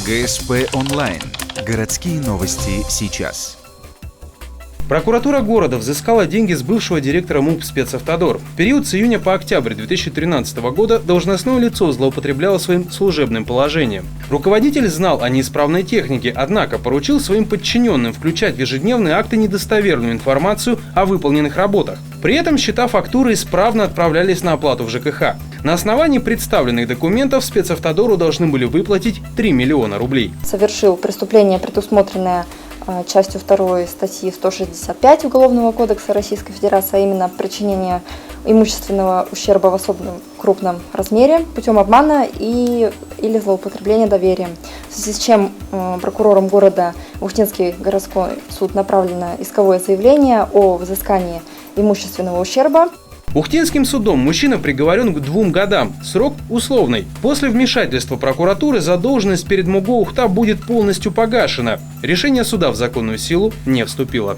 ГСП онлайн. Городские новости сейчас. Прокуратура города взыскала деньги с бывшего директора МУП «Спецавтодор». В период с июня по октябрь 2013 года должностное лицо злоупотребляло своим служебным положением. Руководитель знал о неисправной технике, однако поручил своим подчиненным включать в ежедневные акты недостоверную информацию о выполненных работах. При этом счета фактуры исправно отправлялись на оплату в ЖКХ. На основании представленных документов «Спецавтодору» должны были выплатить 3 миллиона рублей. Совершил преступление, предусмотренное частью 2 статьи 165 Уголовного кодекса Российской Федерации, а именно причинение имущественного ущерба в особенно крупном размере путем обмана или злоупотребления доверием. В связи с чем прокурором города в Ухтинский городской суд направлено исковое заявление о взыскании имущественного ущерба. Ухтинским судом мужчина приговорен к 2 годам, срок условный. После вмешательства прокуратуры задолженность перед МУГО Ухта будет полностью погашена. Решение суда в законную силу не вступило.